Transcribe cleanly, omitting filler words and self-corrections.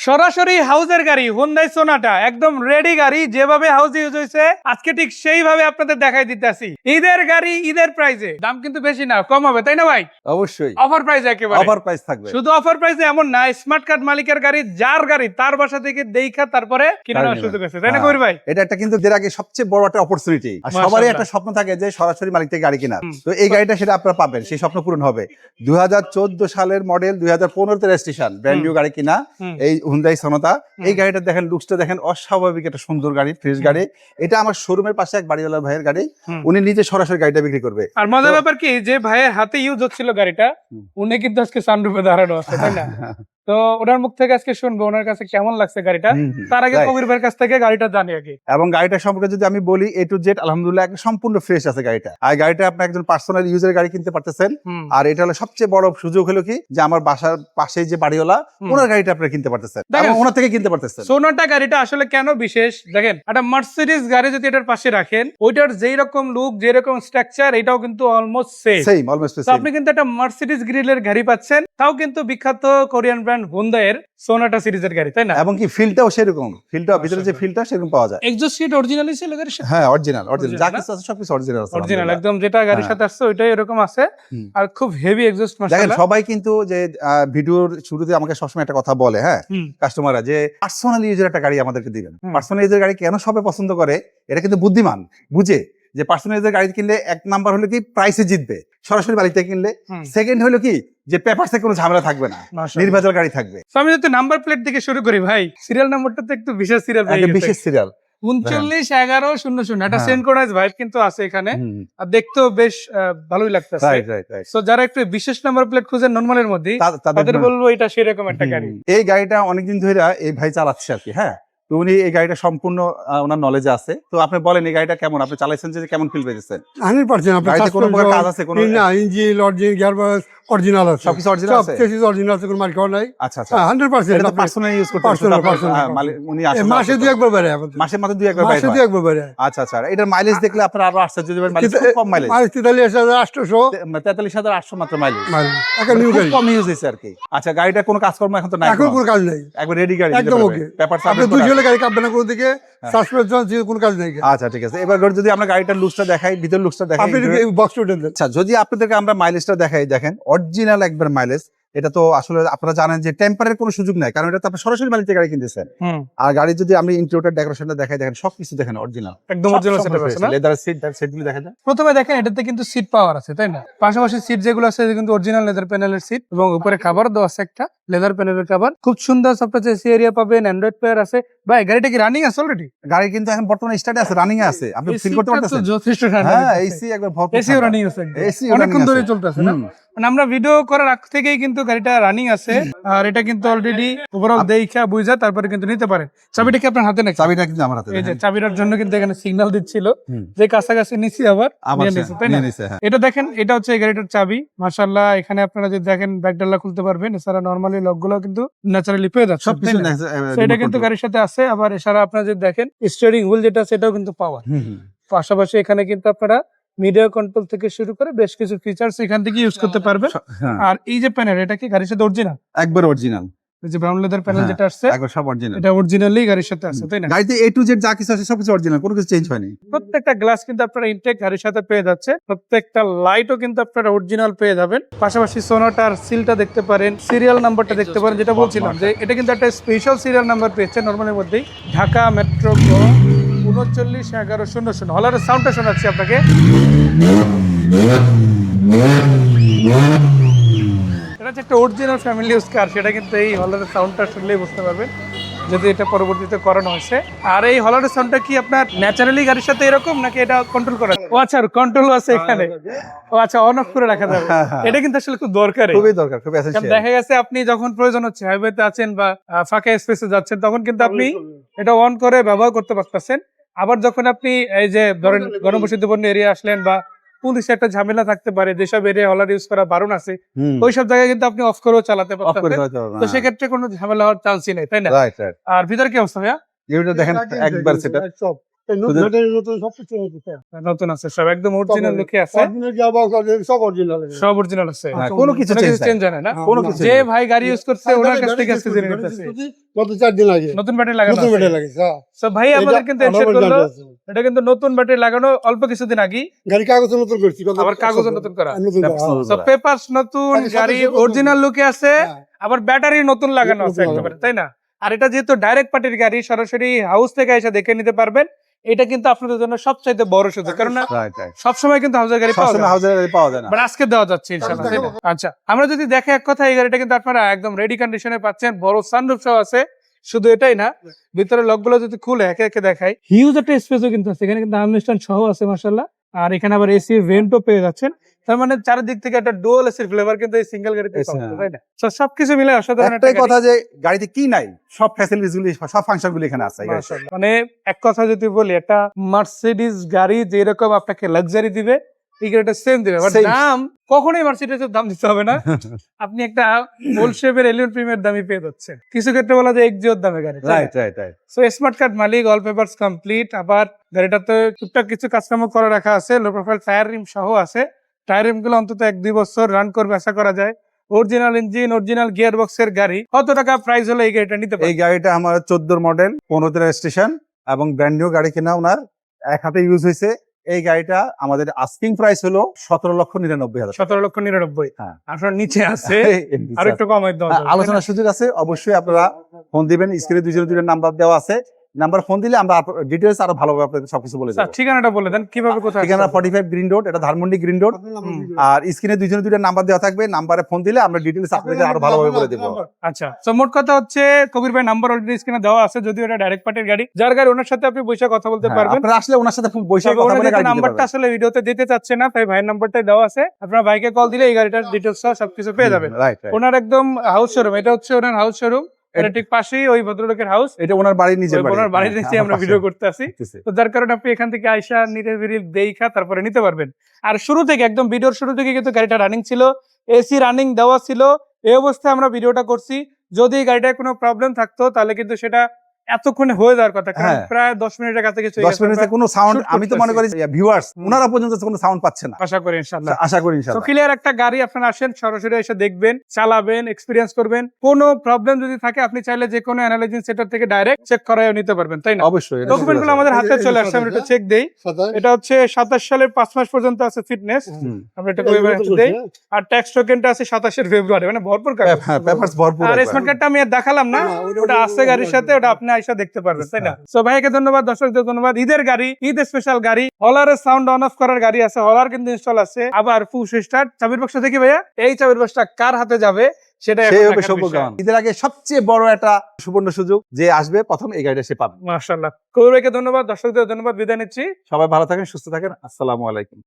সরাসরি হাউজের গাড়ি হুন্ডাই সোনাটা একদম রেডি গাড়ি, যেভাবে হাউস ইউজ হয়েছে আজকে ঠিক সেইভাবে আপনাদের দেখাই দিতেছি। ঈদের গাড়ি ঈদের প্রাইসে, দাম কিন্তু বেশি না, কম হবে, তাই না ভাই? অবশ্যই অফার প্রাইস, একেবারে অফার প্রাইস থাকবে। শুধু অফার প্রাইসে এমন না, স্মার্ট কার্ড মালিকের গাড়ি, যার গাড়ি তার বাসা থেকে দেখা তারপরে কিনে নেওয়ার সুযোগ আছে, তাই না কবির ভাই? এটা একটা কিন্তু এর আগে সবচেয়ে বড় একটা অপরচুনিটি। আর সবারই একটা স্বপ্ন থাকে যে সরাসরি মালিক থেকে গাড়ি কেনার। তো এই গাড়িটা সেটা আপনারা পাবেন, সেই স্বপ্ন পূরণ হবে। 2014 সালের মডেল, 2015 তে রেজিস্ট্রেশন, ব্র্যান্ড নিউ গাড়ি কিনা এই হুন্ডাই সোনাটা। এই গাড়িটা দেখেন, লুকসটা দেখেন, অস্বাভাবিক একটা সুন্দর গাড়ি, ফ্রেশ গাড়ি। এটা আমার শোরুমের পাশে এক বাড়িওয়ালা ভাইয়ের গাড়ি, উনি নিজে সরাসরি গাড়িটা বিক্রি করবে। আর মজার ব্যাপার কি, যে ভাইয়ের হাতে ইউজ হচ্ছিল গাড়িটা, উনি কিন্তু আজকে সানরুফে দাঁড়ানো আছে, তাই না? তো ওনার মুখ থেকে আজকে শুনবো ওনার কাছে কেমন লাগছে গাড়িটা। তার আগে কবির ভাইয়ের কাছ থেকে গাড়িটা জানি আগে। এবং গাড়িটা সম্পর্কে যদি আমি বলি, A to Z আলহামদুলিল্লাহ সম্পূর্ণ ফ্রেশ আছে গাড়িটা। আর গাড়িটা আপনি একজন পার্সোনাল ইউজের গাড়ি কিনতে পারতেছেন। আর এটা হলো সবচেয়ে বড় সুযোগ হলো কি, যে আমার বাসার পাশে যে বাড়িওয়ালা, ওনার গাড়িটা আপনি কিনতে পারতেছেন, এবং ওনার থেকে কিনতে পারতেছেন। সোনাটা গাড়িটা আসলে কেন বিশেষ দেখেন, একটা মার্সিডিজ গাড়ি যদি এটার পাশে রাখেন, ওইটার যেই রকম লুক, যেই রকম স্ট্রাকচার, এটাও কিন্তু অলমোস্ট সেম। তো আপনি কিন্তু একটা মার্সিডিজ গ্রিলের গাড়ি পাচ্ছেন, তাও কিন্তু বিখ্যাত কোরিয়ান ব্র্যান্ড হুন্ডাইয়ের সোনাটা সিরিজের গাড়ি, তাই না? এবং কি ফিলটাও সেরকম, ফিলটা ভিতরে যে ফিলটা সেরকম পাওয়া যায়। এক্সজস্ট সিট অরিজিনালি ছিল গাড়ির সাথে? হ্যাঁ, অরিজিনাল যা কিছু আছে সবকিছু অরিজিনাল আছে, অরিজিনাল একদম, যেটা গাড়ির সাথে আসছে ওইটাই এরকম আছে। আর খুব হেভি এক্সজস্ট দেখেন, মাশাআল্লাহ। সবাই কিন্তু যে ভিডিওর শুরুতে আমাকে সবসময় একটা কথা বলে, হ্যাঁ, কাস্টমাররা, যে পার্সোনাল ইউজের একটা গাড়ি আমাদেরকে দিবেন। পার্সোনাল ইউজের গাড়ি কেন সবাই পছন্দ করে? এটা কিন্তু বুদ্ধিমান বুঝে যে পার্সোনাল ইউজের গাড়ি কিনলে এক নাম্বার হলো কি প্রাইসে জিতবে সরাসরি মালিক থেকে কিনলে। সেকেন্ড হলো কি, যে পেপারসে কোনো ঝামেলা থাকবে না, নির্ভেজাল গাড়ি থাকবে। তো আমি যদি নাম্বার প্লেট থেকে শুরু করি ভাই, সিরিয়াল নাম্বারটা তো একটু বিশেষ সিরিয়াল, বিশেষ সিরিয়াল 391100। একটা সিনক্রোনাইজ ভাইব কিন্তু আছে এখানে, আর দেখতেও বেশ ভালোই লাগতেছে। সো যারা একটু বিশেষ নাম্বার প্লেট খুঁজেন নরমালের মধ্যে, তাদের বলবো এটা সেরকম একটা গাড়ি। এই গাড়িটা অনেকদিন ধরে এই ভাই চালাচ্ছে আর কি, হ্যাঁ। তো উনি এই গাড়িটা সম্পূর্ণ ওনার নলেজে আছে। তো আপনি বলেন এই গাড়িটা কেমন, আপনি চালাইছেন, যে কেমন ফিল পেয়েছেন? 100% আপনার গাড়িতে কোনো প্রকার কাজ আছে? কোনো না, ইঞ্জিন, অরিজিন, গিয়ারবক্স অরিজিনাল আছে, সবকিছু অরিজিনাল আছে, সবকিছু অরিজিনাল আছে, কোনো মার্ক করা নাই। আচ্ছা আচ্ছা, 100% এটা পার্সোনালি ইউজ করতে উনি আসলে মাসে দুই একবার বেরে, মাসে মাত্র দুই একবার মাসে দুই একবার বেরে। আচ্ছা আচ্ছা, এটার মাইলেজ দেখলে আপনার আরো আশ্চর্য হবেন, মাইলেজ খুব কম, মাইলেজ 43,800, 43,800 মাত্র মাইলেজ, একটা নিউ গাড়ি, কম ইউজ হয়েছে আর কি। আচ্ছা, গাড়িটা কোনো কাজকর্ম এখন তো নাই, এখন কোনো কাজ নাই, একবার রেডি গাড়ি, একদম ওকে। পেপার আপনি 200 গাড়ি কাটবেন না কোনো দিকে, সাসপেনশন কোনো কাজ নাই। আচ্ছা ঠিক আছে, এবার যদি আমরা গাড়িটার লুকসটা দেখাই, ভিতর লুকসটা দেখাই, আপনি বক্স উঠে দেন। আচ্ছা, যদি আপনাদেরকে আমরা মাইলেজটা দেখাই, দেখেন অরিজিনাল একবার মাইলেজ। এটা তো আসলে আপনারা জানেন যে টেম্পারের কোনো সুযোগ নাই, কারণ এটা তো আপনি সরাসরি মালিক থেকে গাড়ি কিনতেছেন। আর গাড়ি যদি আমি ইন্টেরিয়র ডেকোরেশনটা দেখাই, দেখেন সবকিছু দেখেন অরিজিনাল, একদম অরিজিনাল সেটআপ আছে না? লেদার সিটগুলো দেখা যায়। প্রথমে দেখেন এটাতে কিন্তু সিট পাওয়ার আছে, তাই না? পাশাপাশি সিট যেগুলো আছে কিন্তু অরিজিনাল লেদার প্যানেলের সিট, এবং উপরে কভার দেওয়া আছে একটা লেদার প্যানেলের কভার। খুব সুন্দর সফটওয়্যার এসি এরিয়া পাবেন, অ্যান্ড্রয়েড প্লেয়ার আছে। ভাই গাড়িটা কি রানিং আছে অলরেডি? গাড়ি কিন্তু এখন বর্তমানে স্টার্টে আছে, রানিং এ আছে, আপনি ফিল করতে পারতেছেন? যথেষ্ট ঠান্ডা। হ্যাঁ, এসি একবার ভরপুর, এসিও রানিং আছে, এসি অনেকক্ষণ ধরে চলতেছে না? মানে আমরা ভিডিও করার আগ থেকেই কিন্তু গাড়িটা রানিং আছে, আর এটা কিন্তু অলরেডি ওভারঅল দেখা বুঝা তারপরে কিন্তু নিতে পারেন। চাবিটা কি আপনার হাতে নাকি? চাবিটা কিন্তু আমার হাতে। এই যে চাবিটার জন্য কিন্তু এখানে সিগন্যাল দিচ্ছিল যে কাছাকাছি নিচে, আবার নিয়ে নিছে, তাই না? এটা দেখেন, এটা হচ্ছে এই গাড়িটার চাবি। মাশাআল্লাহ, এখানে আপনারা যদি দেখেন ব্যাক ডালা খুলতে পারবেন, এছাড়া নরমালি লকগুলো কিন্তু ন্যাচারালি পেয়ে যাচ্ছে, সবকিছু এটা কিন্তু গাড়ির সাথে আছে। আবার এছাড়া আপনারা যদি দেখেন স্টিয়ারিং হুইল যেটা, সেটাও কিন্তু পাওয়ার। পাশাপাশি এখানে কিন্তু আপনারা মিডিয়া কন্ট্রোল থেকে শুরু করে বেশ কিছু ফিচার্স এখান থেকে ইউজ করতে পারবেন। আর এই যে প্যানেল, এটা কি গাড়ির সাথে অরিজিনাল? একবার অরিজিনাল। এই যে ব্রাউন লেদার প্যানেল যেটা আসছে, একবার সব অরিজিনাল, এটা অরিজিনালি গাড়ির সাথে আছে, তাই না? গাড়িতে A to Z যা কিছু আছে সবকিছু অরিজিনাল, কোনো কিছু চেঞ্জ হয়নি। প্রত্যেকটা গ্লাস কিন্তু আপনারা ইনটেক গাড়ির সাথে পেয়ে যাচ্ছে, প্রত্যেকটা লাইটও কিন্তু আপনারা অরিজিনাল পেয়ে যাবেন। পাশাপাশি সোনাটার সিলটা দেখতে পারেন, সিরিয়াল নাম্বারটা দেখতে পারেন, যেটা বলছিলাম যে এটা কিন্তু একটা স্পেশাল সিরিয়াল নাম্বার পেয়েছে নরমালের মধ্যেই, ঢাকা মেট্রো 391100। হলারের সাউন্ডটা শোনাচ্ছি আপনাকে। এটা হচ্ছে একটা অরিজিনাল ফ্যামিলি ইউজ কার, সেটা কিন্তু এই হলারের সাউন্ডটা শুনলেই বুঝতে পারবেন যদি এটা পরবর্তীতে করানো হয়েছে। আর এই হলারের সাউন্ডটা কি আপনার ন্যাচারালি গাড়ির সাথে এরকম, নাকি এটা কন্ট্রোল করা? ও আচ্ছা, কন্ট্রোল আছে এখানে। ও আচ্ছা, অন অফ করে রাখা যাবে। এটা কিন্তু আসলে খুব দরকারি, খুবই দরকার, খুবই এসেনশিয়াল। দেখা গেছে আপনি যখন প্রয়োজন হচ্ছে, হাইওয়েতে আছেন বা ফাঁকা স্পেসে যাচ্ছেন, তখন কিন্তু আপনি এটা অন করে ব্যবহার করতে পারতেছেন। আবার যখন আপনি এই যে ধরেন গণবসতিপূর্ণ এরিয়া আসলেন, বা পুলিশে একটা ঝামেলা থাকতে পারে, যেসব এরিয়া হলার ইউজ করা বারণ আছে, ওইসব জায়গায় কিন্তু আপনি অফ করেও চালাতে পারতেন। তো সেক্ষেত্রে কোনো ঝামেলা হওয়ার চান্সই নেই, তাই না? আর ভিতরে কি অবস্থা ভাইয়া? দেখেন একবার সেটা নতুন সবকিছু নতুন আছে সব একদম অরিজিনাল লুকে আছে, সব অরিজিনাল সব অরিজিনাল আছে, হ্যাঁ, কোনো কিছু change নাই। চেঞ্জ হয় না। কোনো কিছু যে নেই। ভাই গাড়ি ইউজ করছে ওনার কাছ থেকে আজকে জেনে নিতেছে গত 4 দিন আগে নতুন ব্যাটারি লাগানো নতুন আছে। ব্যাটারি লাগিয়েছে। হ্যাঁ। So ভাই আমাদের কিন্তু এনশিওর করলো এটা কিন্তু নতুন ব্যাটারি লাগানো অল্প কিছুদিন আগে, গাড়ি কাগজ নতুন করছি আবার কাগজ নতুন করা। নতুন করা, হ্যাঁ। সো পেপারস নতুন, আগে গাড়ি সাথে সাথে অরিজিনাল লুকে আছে, হ্যাঁ। আবার ব্যাটারি নতুন লাগানো আছে নতুন একেবারে, তাই না? আর এটা যেহেতু ডাইরেক্ট পার্টির গাড়ি, সরাসরি হাউস থেকে এসে দেখে নিতে পারবেন। এটা কিন্তু আপনাদের জন্য সবচাইতে বড় সুযোগ, কারণ না রাইট রাইট সবসময় কিন্তু হাউসের গাড়ি পাওয়া যায় সবসময় না। হাউজের গাড়ি পাওয়া যায় না। বাট আজকে দেওয়া যাচ্ছে ইনশাআল্লাহ, তাই না? আচ্ছা, আমরা যদি দেখে এক কথা, এই গাড়িটা কিন্তু আপনারা একদম রেডি কন্ডিশনে পাচ্ছেন, বড় সানরুফ সহ আছে। শুধু এটাই না, ভিতরে লকগুলো যদি খুলে একে একে দেখাই, হিউজ একটা স্পেসও কিন্তু আছে, এখানে কিন্তু আর্মরেস্ট সহ আছে মাশাআল্লাহ। আর এখানে আবার এসি ভেন্টও পেয়ে যাচ্ছেন, তার মানে চারিদিক থেকে একটা ডুয়াল এসির ফ্লেভার কিন্তু এই সিঙ্গেল গাড়িতে Yes, পাওয়া যায়, হ্যাঁ। তাই না? So সবকিছু মিলে অসাধারণ একটা একটাই গাড়ি। কথা যে গাড়িতে কি নাই, সব ফ্যাসিলিটিস গুলি, সব ফাংশন গুলি এখানে আছে এই গাড়িতে। মাশাআল্লাহ। মানে এক কথা যদি বলি, একটা মার্সিডিজ গাড়ি যেরকম আপনাকে লাক্সারি দিবে, এই গাড়িটা সেম দিবে, বাট Same. দাম কখনোই মার্সিডিজের দাম দিতে হবে না। আপনি একটা ওল্ড শেপের এলিয়ন প্রিমিয়ার দামই পেয়ে যাচ্ছেন। কিছু ক্ষেত্রে বলা যায় এক্সিওর দামে গাড়ি, right right right so smart card মালিক, অল পেপারস কমপ্লিট। আবার গাড়িটাতে টুকটাক কিছু কাস্টমার করে রাখা আছে, লো প্রোফাইল টায়ার রিম সহ আছে। টায়ার রিম গুলো অন্তত 1-2 বছর রান করবে আশা করা যায়। অরিজিনাল ইঞ্জিন, অরিজিনাল গিয়ার বক্সের গাড়ি। কত টাকা প্রাইস হলে এই গাড়িটা নিতে এই পারবেন? গাড়িটা আমার 14 মডেল, 15 রেজিস্ট্রেশন এবং ব্র্যান্ড নিউ গাড়ি কিনা ওনার এক হাতে ইউজ হয়েছে। এই গাড়িটা আমাদের আস্কিং প্রাইস হলো 17,99,000। 17,99,000। হ্যাঁ। আপনার নিচে আছে, আর একটু কমাই দেওয়া যাবে, তাই না? আলোচনার সুযোগ আছে, অবশ্যই আপনারা ফোন দিবেন। স্ক্রিনে দুজনের নাম্বার দেওয়া আছে, নাম্বার ফোন দিলে আমরা ডিটেলস আরো ভালোভাবে আপনাদের সবকিছু বলে স্যার দেবো। ঠিকানাটা বলে দেন, কিভাবে কোথায় ঠিকানা আসতে হবে? 45 গ্রিন রোড, এটা ধানমন্ডি গ্রিন রোড। আর স্ক্রিনে দুজনের নাম্বার দেওয়া থাকবে, নাম্বারে ফোন দিলে আমরা ডিটেলস আপনাদের আরো ভালোভাবে বলে দেবো। আচ্ছা, তো মোট কথা হচ্ছে কবির ভাই নাম্বার অলরেডি স্ক্রিনে দেওয়া আছে, যদিও এটা ডাইরেক্ট পার্টির গাড়ি। যার গাড়ি ওনার সাথে আপনি বসে কথা বলতে হ্যাঁ, পারবেন। আপনারা আসলে ওনার সাথে বসে তবে কথা ওনার বলে যেহেতু গাড়ি নিতে নাম্বারটা পারবেন। আসলে ভিডিওতে দিতে চাচ্ছে না, তাই ভাইয়ের নাম্বারটাই দেওয়া আছে। আপনারা ভাইকে কল দিলে এই গাড়িটার ডিটেলস সহ সবকিছু পেয়ে যাবেন। Right right. ওনার একদম হাউস শোরুম, এটা হচ্ছে ওনার হাউস শোরুম। এটা ঠিক পাশেই ওই ভদ্রলোকের হাউস, এটা ওনার বাড়ির নিজের বাড়ি। ওনার বাড়ির নিচে আমরা ভিডিও করতে আসি। করতেছি। তো যার কারণে আপনি এখান থেকে আইসা নিরিবিলি দেখা তারপরে নিতে পারবেন। আর শুরু থেকে একদম ভিডিওর শুরু থেকে কিন্তু গাড়িটা রানিং ছিল, এসি রানিং দেওয়া ছিল। এই অবস্থায় আমরা ভিডিওটা করছি। যদি গাড়িটায় কোনো প্রবলেম থাকতো তাহলে কিন্তু সেটা এতক্ষণে হয়ে যাওয়ার কথা, কারণ হ্যাঁ। প্রায় 10 মিনিটের কাছে কিছু 10 মিনিটে কোনো সাউন্ড, shoot আমি তো মনে করি ভিউয়ার্স ওনারা পর্যন্ত কোনো সাউন্ড পাচ্ছে না। আশা করি ইনশাআল্লাহ। আশা করি তো ইনশাআল্লাহ। ক্লিয়ার একটা গাড়ি, আপনারা আসেন, সরাসরি এসে দেখবেন, চালাবেন, এক্সপিরিয়েন্স করবেন। কোনো প্রবলেম যদি থাকে আপনি চাইলে যে কোনো অ্যানালাইজিং সেন্টার থেকে ডাইরেক্ট চেক করায়ও নিতে পারবেন, তাই না? অবশ্যই এটা ডকুমেন্ট গুলো আমাদের হাতে এই- চলে এই আসছে, আমরা একটু সাথে- চেক দেই। সাথে এটা হচ্ছে 27 সালের 5 মাস পর্যন্ত আছে ফিটনেস, হুম। আমরা এটা কইবার দেই। আর ট্যাক্স টোকেনটা আছে 27 ফেব্রুয়ারি, মানে ভরপুর কাগজ। হ্যাঁ, পেপারস ভরপুর আর একবার। স্মার্ট কার্ডটা আমি আর দেখালাম না, না, ওটা- ওটা আছে গাড়ির সাথে, ওটা আপনি আইসা দেখতে পারবেন, তাই না? সো ভাইকে ধন্যবাদ, দর্শকদের ধন্যবাদ। ঈদের গাড়ি, ঈদ স্পেশাল গাড়ি, হলারের সাউন্ড অন অফ করার গাড়ি আছে, হলার কিন্তু ইনস্টল আছে, আবার পুশ স্টার্ট। চাবির বক্স দেখি ভাইয়া, এই চাবির বক্সটা কার হাতে যাবে সেটা সেই হবে সৌভাগ্যবান। ঈদের আগে সবচেয়ে বড় একটা সুবর্ণ সুযোগ, যে আসবে প্রথম এই গাড়িটা সে পাবে। মাশাআল্লাহ। কবির ভাইকে ধন্যবাদ, দর্শকদের ধন্যবাদ, বিদায় নিচ্ছি। সবাই ভালো থাকেন, সুস্থ থাকেন। আসসালামু আলাইকুম।